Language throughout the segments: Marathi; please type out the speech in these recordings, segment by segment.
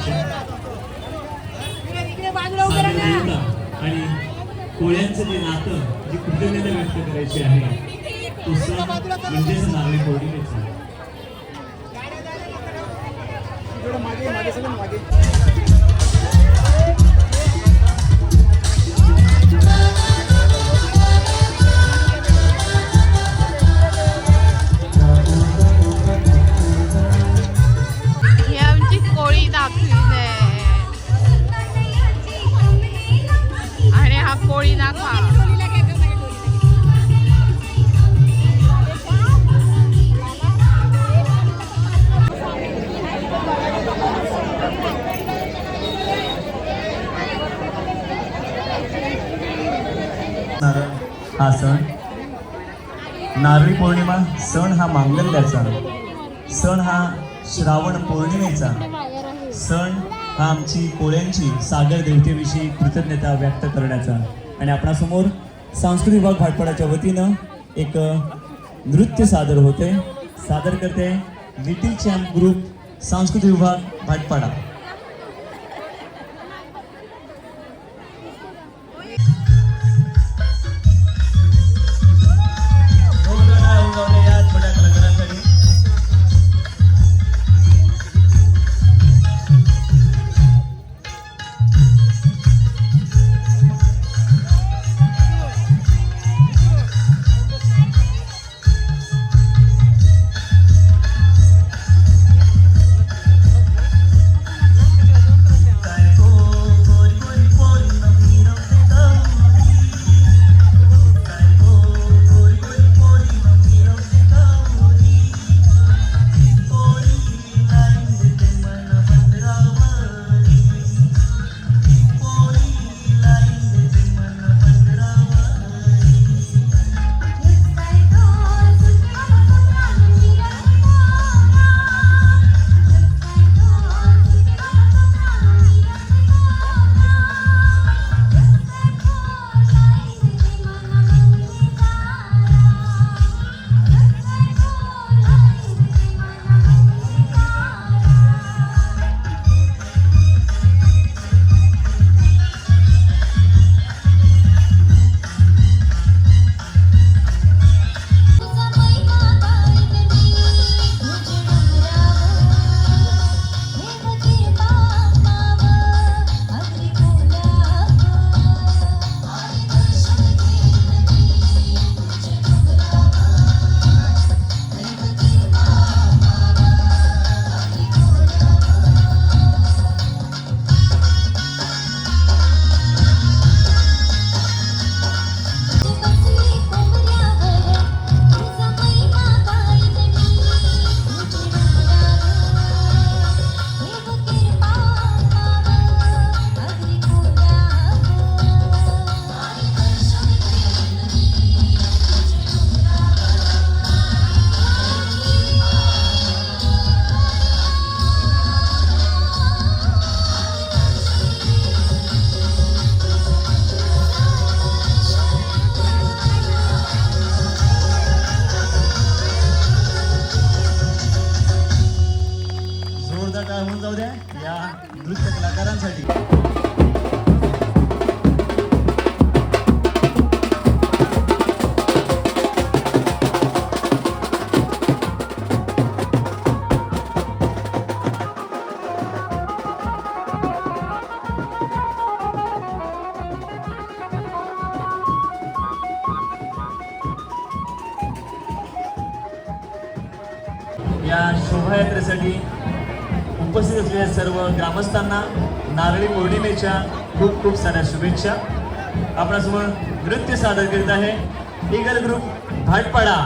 शुभेच्छा. आणि कोळ्यांचं जे नातं, जी कृतज्ञता व्यक्त करायची आहे, तो सण म्हणजेच नारळी पौर्णिमेचा. ही आमची कोळी दाखविणे आणि हा कोळी दाखवा. हा सण नारळी पौर्णिमा सण हा मांगल्याचा सण, हा श्रावण पौर्णिमेचा सण, हा आमची कोळ्यांची सागर देवतेविषयी कृतज्ञता व्यक्त करण्याचा. आणि आपणासमोर सांस्कृतिक विभाग भाटपाडाच्या वतीनं एक नृत्य सादर होते. सादर करते लिटिल चॅम्प ग्रुप सांस्कृतिक विभाग भाटपाडा. होऊन जाऊ द्या या नृत्य कलाकारांसाठी. या शोभायात्रेसाठी उपस्थित असलेल्या सर्व ग्रामस्थांना नारळी पौर्णिमेच्या खूप खूप साऱ्या शुभेच्छा. आपणासमोर नृत्य सादर करीत आहे ईगल ग्रुप भाटपाडा.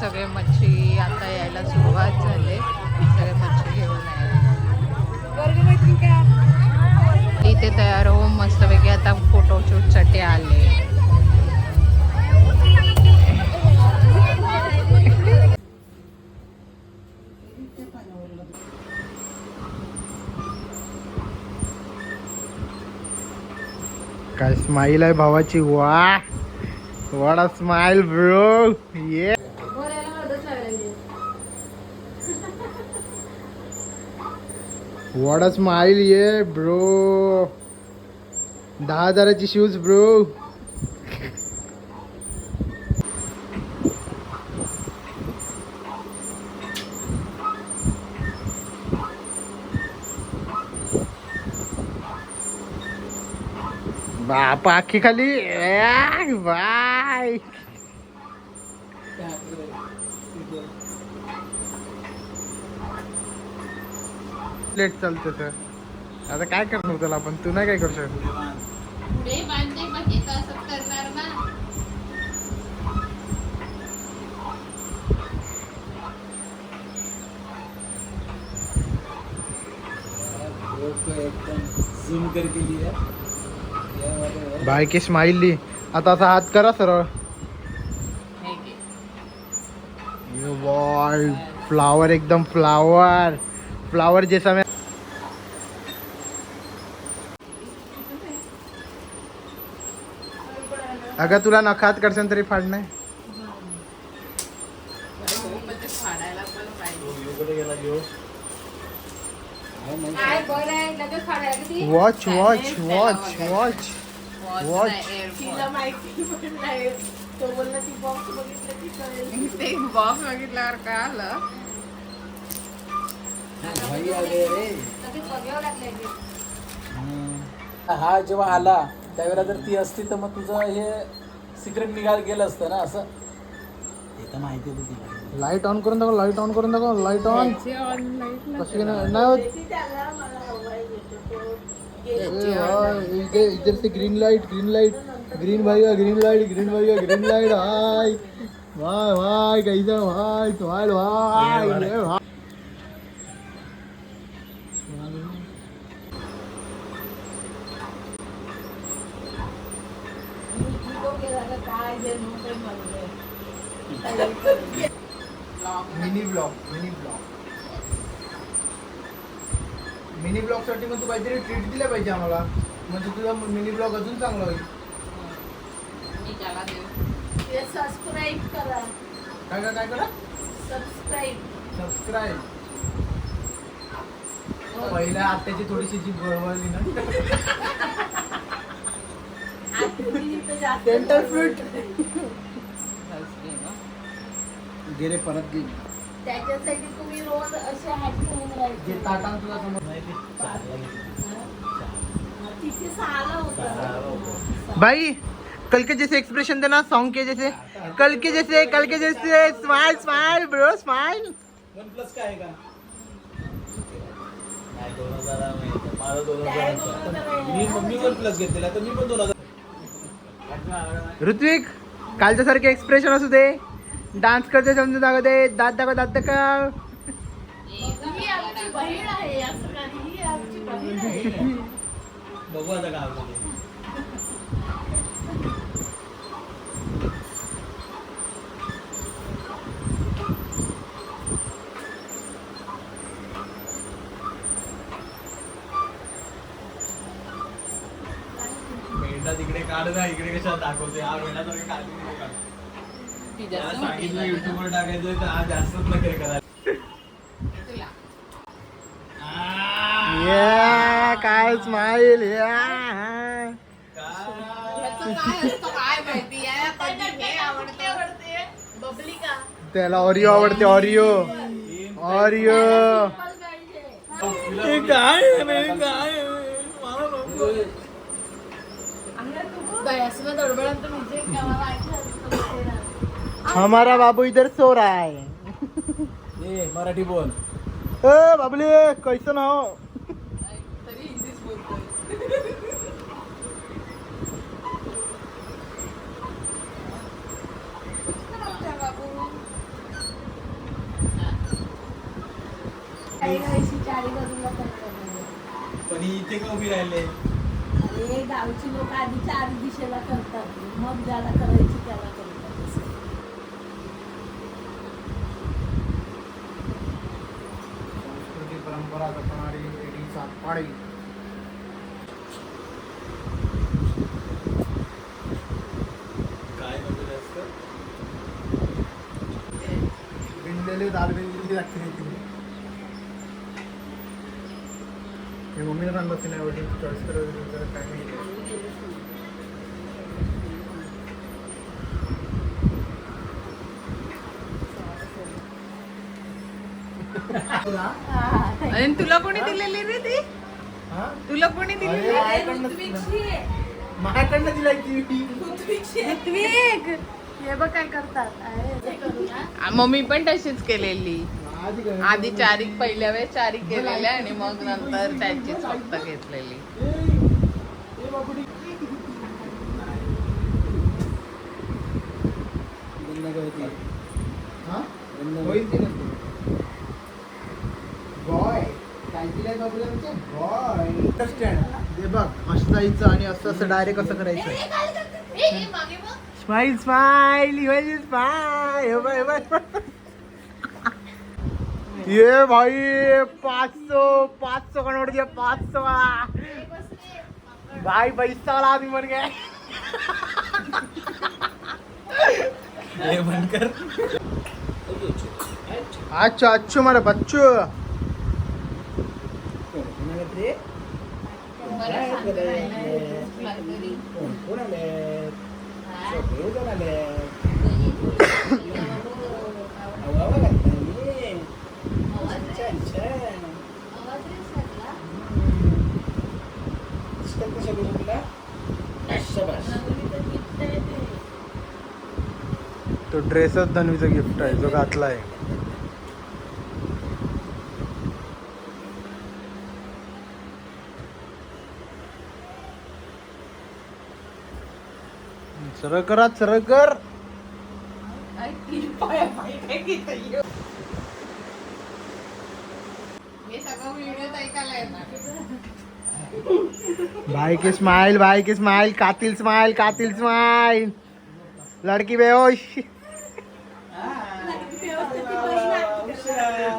सगळे मच्छी आता यायला सुरुवात झाली. सगळे मच्छी घेऊन इथे तयार होऊन मस्तपैकी आता फोटोशूट साठी आले. काय स्माइल आहे भावाची. वा व्हाट अ स्माइल ब्रो. ये व्हाट अ स्माइल ये ब्रो. 10,000ची शूज ब्रो. बापा आखी खाली बाय. लेट चालतं सर. आता काय करणार त्याला आपण. तू नाही काय करू शकत. भाई की स्माइल ली. आता असा हात करा सरळ. फ्लावर एकदम फ्लावर फ्लावर जैसा मैं. अगं तुला नखात करशन तरी फाड नाही. Watch watch watch watch watch. Box बघितल्यावर काय आलं. हा जेव्हा आला त्यावेळेला जर ती असती तर मग तुझं हे सिक्रेट निघाल गेलं असतं ना. असं हे तर माहिती आहे तिला. लाईट ऑन करून दाखव. लाईट ऑन करून दाखव. लाईट ऑन कशी नाही होत. इधर से ग्रीन लाइट ग्रीन भाईगा green light green light. Hi भाई भाई कैसा भाई स्माइल भाई. ये भाई मिनी ब्लॉग साठी मग तू काहीतरी ट्रीट दिल्या पाहिजे आम्हाला. म्हणजे तुझा मिनी ब्लॉग अजून चांगला होईल. सबस्क्राईब करा. काय करा. सबस्क्राईब. पहिल्या आत्याची थोडीशी जी बळवळली ना. सेंटर फ्रूट गेले परत गेली. त्याच्यासाठी तुम्ही रोज असे हात ठेवून राहायचे. जे ताटान तुला समज तिथे 6 होता. भाई कल के जैसे एक्सप्रेशन देना. सॉन्ग के जैसे कल के जैसे smile smile bro smile. OnePlus काय आहे का? नाही 2000 माझा 2000. मी OnePlus घेतलेला तर मी पण 2000. ऋत्विक कालच्या सारखे एक्सप्रेशन असू दे. डान्स करते समजून दाखव दे. दात दाखव. ही आमची बहीण आहे असं नाही. ही आमची बहीण आहे. बघू आता काय होतं. मेंढा तिकडे काढ ना. इकडे कशा दाखवते. हा मेंढासारखं काढते. सांगितलं युट्यूबवर टाकायचं तर हा जास्तच नखरे करा. काय स्माइल. बबली का त्याला ऑरिओ आवडते. ऑरिओ हमारा बाबू इधर सो रहा है. ए मराठी बोल. बाबले कैसन ना हो. राहायची चारी बाजूला करतात. पण इथे का उभी राहिले? अरे गावची लोक आधी चारी दिशेला करतात, मग ज्याला करायची त्याला करतात असं. संस्कृती परंपरा जपणारी पिढी सातपाडी. काय बनवलं असतं? बिनलेले दाल बिनलेली लागते नाही तिने. हे मम्मीला सांगत असते नाही एवढी चॉईस करायला काय नाही. आणि तुला कोणी दिलेली रे ती? हा? तुला कोणी दिलेली? माझ्याकडनं दिलाय ती. ऋत्विक! हे बघ काय करतात. मम्मी पण तशीच केलेली. आधी चारीक पहिल्या वेळेस चारीक केलेल्या आणि मग नंतर त्याचीच फक्त घेतलेली. हा? होईल की नंतर. बॉय काय दिलंय बाबूला आमच्या? Boy understand. हे बघ असं जायचं आणि असं असं डायरेक्ट असं करायचं. Smile smile smile. ये भाई 500 का नोट दिया 500 भाई पैसा वाला आदमी बन गया. हे बनकर. अच्छा अच्छो मारा बच्चो. तो ड्रेसच धनवीचं गिफ्ट आहे जो घातलाय. सरळ करा सरळ कर. भाई की स्माइल कातिल स्माइल लड़की बेहोश.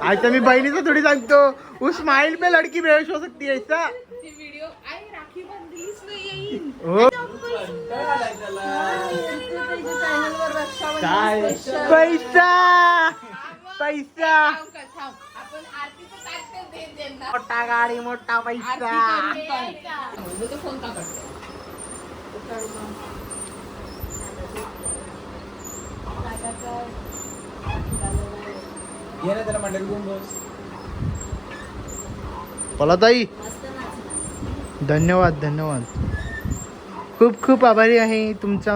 आता मी बहिणीचं थोडी सांगतो उस स्माइल पे लड़की बेहोश हो सकती है ऐसा. व्हिडिओ आई राखी बांधलीच नाही. हो काय पैसा पैसा आपण आरतीचं ताट दे त्यांना. मोठा गाडी मोठा पैसा. फोन का करतो? घे ना त्याला मंडळ घेऊन बस. पलाताई धन्यवाद धन्यवाद खूप खूप आभारी आहे तुमचा.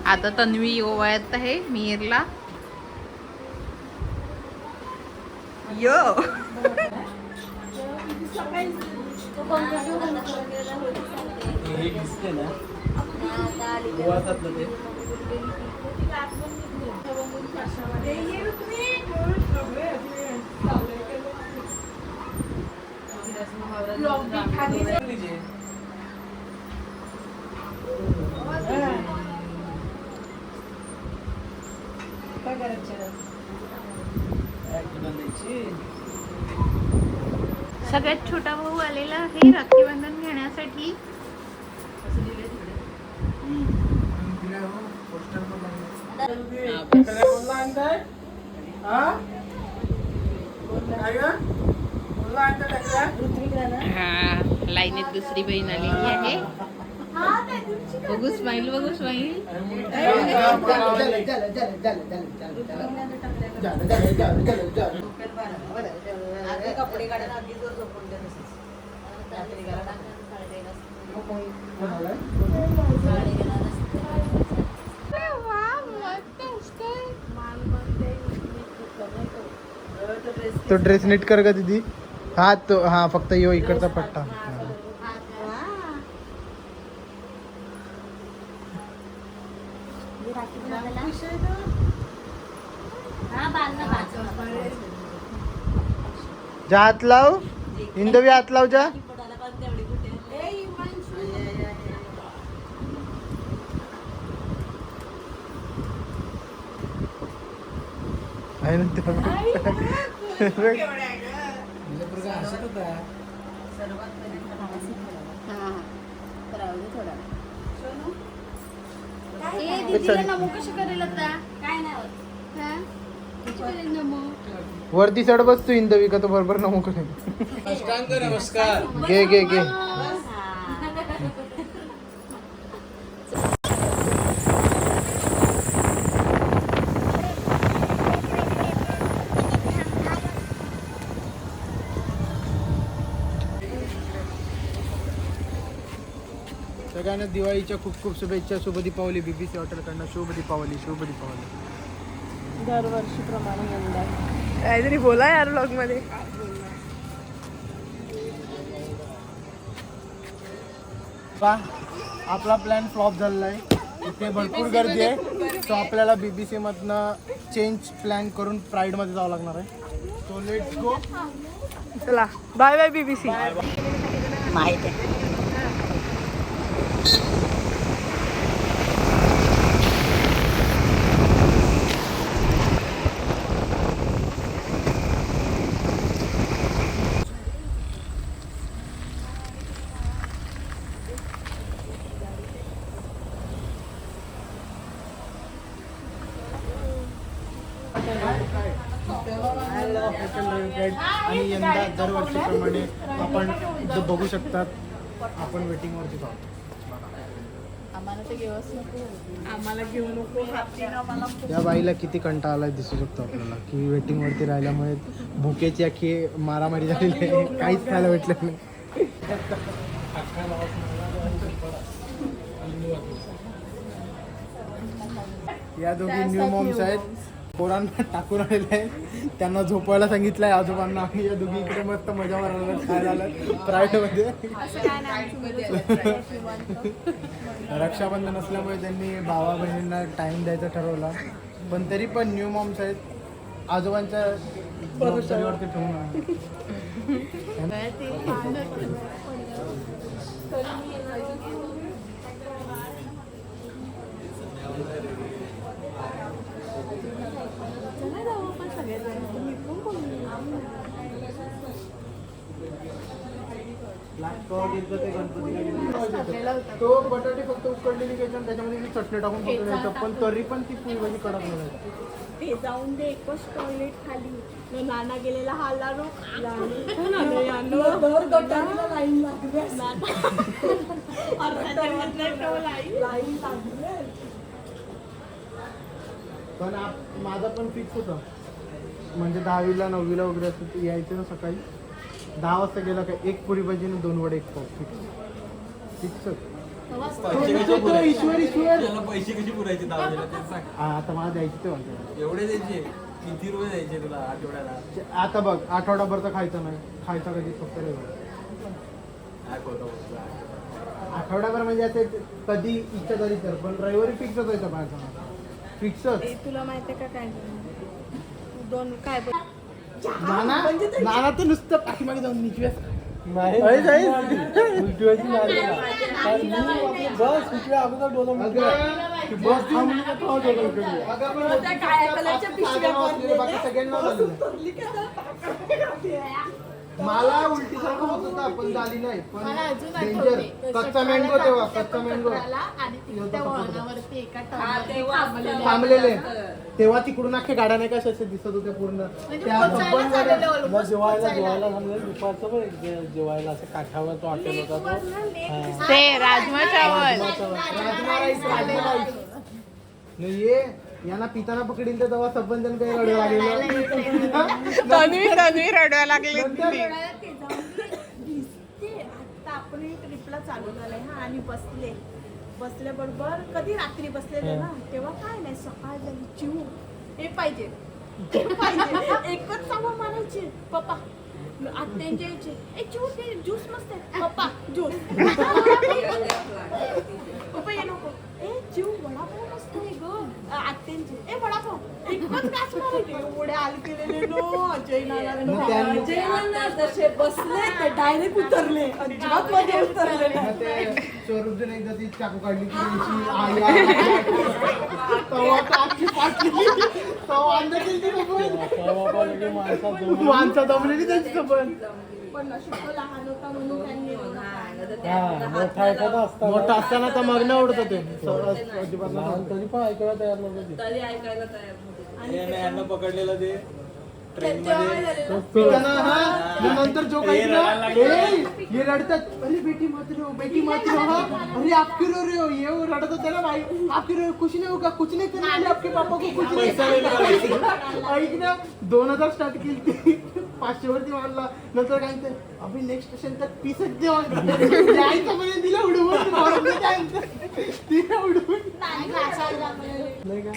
आता तन्वी ओवाळत आहे मिहिरला. यो हे दिसते ना गोवातात ना ते. काय करायचं? सगळ्यात छोटा भाऊ आलेला आहे राखी बंधन घेण्यासाठी. हा लाईनीत दुसरी बहीण आलेली आहे. बघू स्माईल बघू स्माईल. कपडे काढायला अगदी जोर झोपून द्या तसंच. रात्री घरात तो ड्रेस नीट कर का दीदी. हा तो हा फक्त यो इकडचा पट्टा. जा हात लाव हिंदवी हात लाव जा. आहे ना ते वरती चढ बस तू हिंदवी का तो बरोबर नमो करेल. नमस्कार. घे घे घे. सगळ्यांना दिवाळीच्या खूप खूप शुभेच्छा. शुभ दीपावली. BBC हॉटेलकडनं शुभ दीपावली. शुभ दीपावली. दरवर्षीप्रमाणे यंदा काहीतरी बोला यार व्लॉग मध्ये. आपला प्लॅन फ्लॉप झालेला आहे. इथे भरपूर गर्दी आहे. तो आपल्याला BBC मधनं चेंज प्लॅन करून प्राईड मध्ये जावं लागणार आहे. So let's go. चला बाय बाय BBC. माहित आहे. आणि यंदा दरवर्षीप्रमाणे आपण जो बघू शकतात आपण वेटिंगवरती आहोत. आम्हाला घेऊ नको. या बाईला किती कंटाळा आलाय दिसू शकतो आपल्याला की वेटिंगवरती राहिल्यामुळे भुकेची अख्खी मारामारी झालेली आहे. काहीच खायला भेटलं नाही. या दोघी न्यू मॉम्स आहेत. पोरांना टाकून आलेले आहेत. त्यांना झोपवायला सांगितलंय आजोबांना. आणि या दोघी इकडे मस्त मजा मारायला खायला आल्या प्रायव्हेटमध्ये. रक्षाबंधन असल्यामुळे त्यांनी भावा बहिणींना टाइम द्यायचा ठरवला. पण तरी पण न्यू मॉम्स आहेत. आजोबांच्या जबाबदारीवरती ठेवून तो बटाटे फक्त उकडलेली घ्यायची आणि त्याच्यामध्ये मी चटणी टाकून फक्त द्यायचं. पण तरी पण ती पुरी भाजी कडक नाही. ते जाऊन दे एकच टॉयलेट खाली. तो नाना गेलेला हाला पण माझा पण फिक्स होता. म्हणजे 10वीला 9वीला वगैरे असं यायचं ना सकाळी 10 वाजता गेला का एक पुरी भाजी आणि 2 वडे 1 पाव फिक्स. ईश्वर पैसे कशी पुरायचे आता मला द्यायची ते म्हणतो. एवढे द्यायचे. किती रुपये द्यायचे तुला आठवड्याला? आता बघ आठवडाभरचा खायचा नाही. खायचा कधी फक्त आठवडाभर म्हणजे असे कधी इच्छा झाली तर. पण रविवारी फिक्सच व्हायचा बाहेरचा. फिक्सच. तुला माहिती का काय 2 काय नाना तर नुसतं पाठीमागे जाऊन निचव्या मला उलटी सारखं होत होतं. पण झाली नाही. पण डेंजर. कच्चा मँगो तेव्हा कच्चा मँगो थांबलेले तेव्हा तिकडून अख्ख्या गाड्या नाही का असे दिसत होत्या पूर्ण. जेवायला दुपारचं पण जेवायला असं काठावर तो हॉटेल होता तो. ते राजमा चावल. ये यांना पिताना पकडीन तर तेव्हा सबंधन काही रडू लागेल. तन्वी रडवायला लागली आता आपण ट्रिपला चालू झालंय हा आणि बसल्याबरोबर कधी रात्री बसलेले ना तेव्हा काय नाही सकाळ झाली चिव हे पाहिजे एकच सामान मानायचे पप्पा आत्यांच्या यायचे ए चिव ते ज्यूस मस्त आहे पप्पा ज्यूस पप्पा ये नको ए चिव वडापाव मस्त आहे ग आत्यांचे ए वडापाव एकच काच मारायचे एवढे आल केलेले नो अजय नाना जसे बसले ते डायरेक्ट उतरले अजिबात मध्ये उतरले नाही स्वरूपजन एकदा ती चाकू काढली की त्यांची तवा टाकली पाटली तवा अंदर गेली माणसा जमलेली त्यांची सोबत पण नशीब लहान होता म्हणून त्यांनी मोठा असताना तर मग्न आवडत होते अजिबात तरी पण ऐकायला तयार नव्हतं तरी ऐकायला तयार नव्हते यांना पकडलेलं ते नंतर जो काही हे रडतात अरे बेटी मत रो हा अरे आपकी रो रहे हो ये रडत होते ना भाई आपकी रो कुछ नहीं होगा कुछ नहीं करने वाले आपके पापा को कुछ नहीं ऐक ना 2000 स्टार्ट केली 500 वरती मारला नंतर काय ते अभी नेक्स्ट स्टेशन तक 30 जायचं म्हणे दिला उडवून तिला उडवून नाही का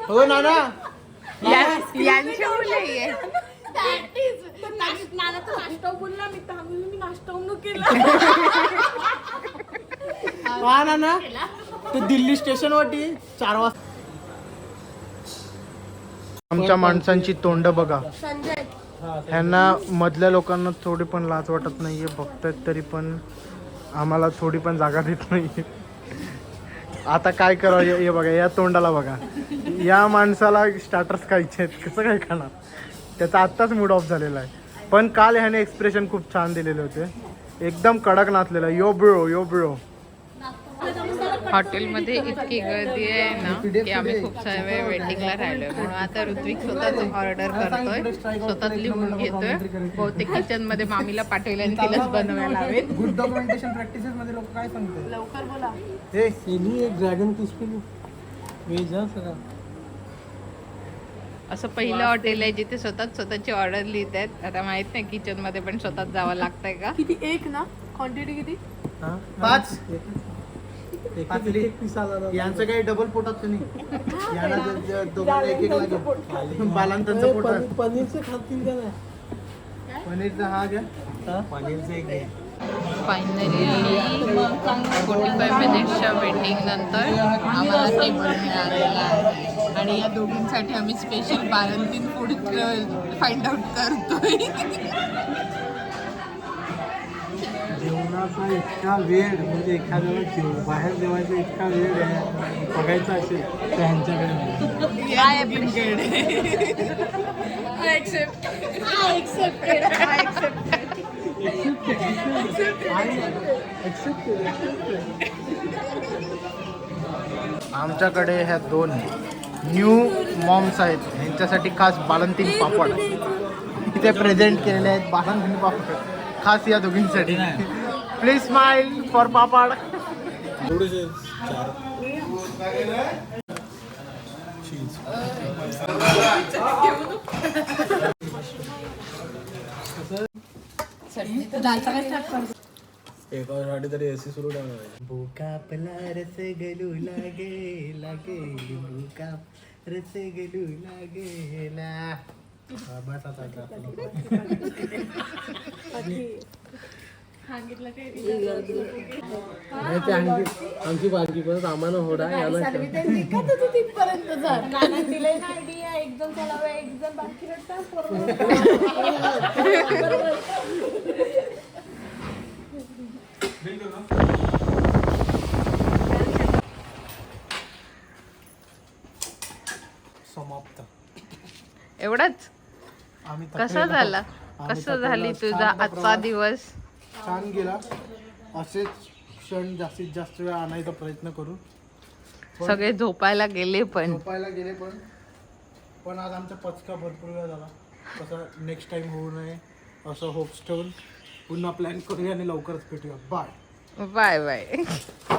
हो नाना यांची मुले नाना तर नाश्ता बोलला मी नाश्ता केला हा नाना ते दिल्ली स्टेशन वरती 4 वाजता आमच्या माणसांची तोंड बघा संजय ह्यांना मधल्या लोकांना थोडी पण लाज वाटत नाहीये बघतात तरी पण आम्हाला थोडी पण जागा देत नाहीये आता काय करावं हे बघा या तोंडाला बघा या माणसाला स्टार्टर्स खायचे आहेत कसं काय खाणार त्याचा आत्ताच मूड ऑफ झालेला आहे पण काल ह्याने एक्सप्रेशन खूप छान दिलेले होते एकदम कडक नाचलेला यो ब्रो हॉटेलमध्ये इतकी गर्दी आहे ना की आम्ही खूप साऱ्या वेळ वेटिंगला राहिलोय म्हणून आता ऋत्विक स्वतःच ऑर्डर करतोय स्वतःच लिहून घेतोय बहुतेक किचन मध्ये मामीला पाठवलं आणि तिलाच बनवायला लावेल गुड डॉक्युमेंटेशन प्रॅक्टिसेस मध्ये लोक काय सांगतात लवकर बोला हे एक ड्रॅगन क्रिस्पी वेज सगळं असं पहिलं हॉटेल आहे जिथे स्वतःची ऑर्डर लिहित आहेत आता माहित नाही किचन मध्ये पण स्वतःच जावं लागतंय का किती एक ना क्वांटिटी किती 5 यांचं काही डबल पोटाचं नाही यांना दोघांना एक लागेल बालांतांचं पोट पनीरचं खातील का नाही पनीरचा हा घ्या पनीरचं एक घ्या फायनली 45 मिनिट्सच्या वेटिंग नंतर आम्हाला टेबल मिळालेला आहे आणि या दोघींसाठी आम्ही स्पेशल बालंतीन फूड फाइंड आउट करतोय जेवणाचा इतका वेळ म्हणजे एखाद्याला बाहेर जेवायचा इतका वेळ आहे बघायचा असेल तर ह्यांच्याकडे काय आमच्याकडे ह्या 2 न्यू मॉम्स आहेत ह्यांच्यासाठी खास बालंतीन पापड इथे प्रेझेंट केलेले आहेत बालंतीन पापड खास या दोघींसाठी प्लीज स्माइल फॉर पापड एका तरी एसी सुरू ठेवणार भूका पला रस गलू लागे लागे भूका रस गलू लागेला बस आता आमची बारकी पण आम्हाला होडा तिथपर्यंत नाना दिले आयडिया एक जण चलावे एक जण बाकी समाप्त एवढंच कसा झाला कसं झाली तुझा आजचा दिवस छान गेला असेच क्षण जास्तीत जास्त वेळ आणायचा प्रयत्न करू सगळे झोपायला गेले पण झोपायला गेले पण आज आमचा पचका भरपूर वेळ झाला तसं नेक्स्ट टाइम होऊ नये असं होप्स ठेवून पुन्हा प्लॅन करूया आणि लवकरच भेटूया बाय बाय बाय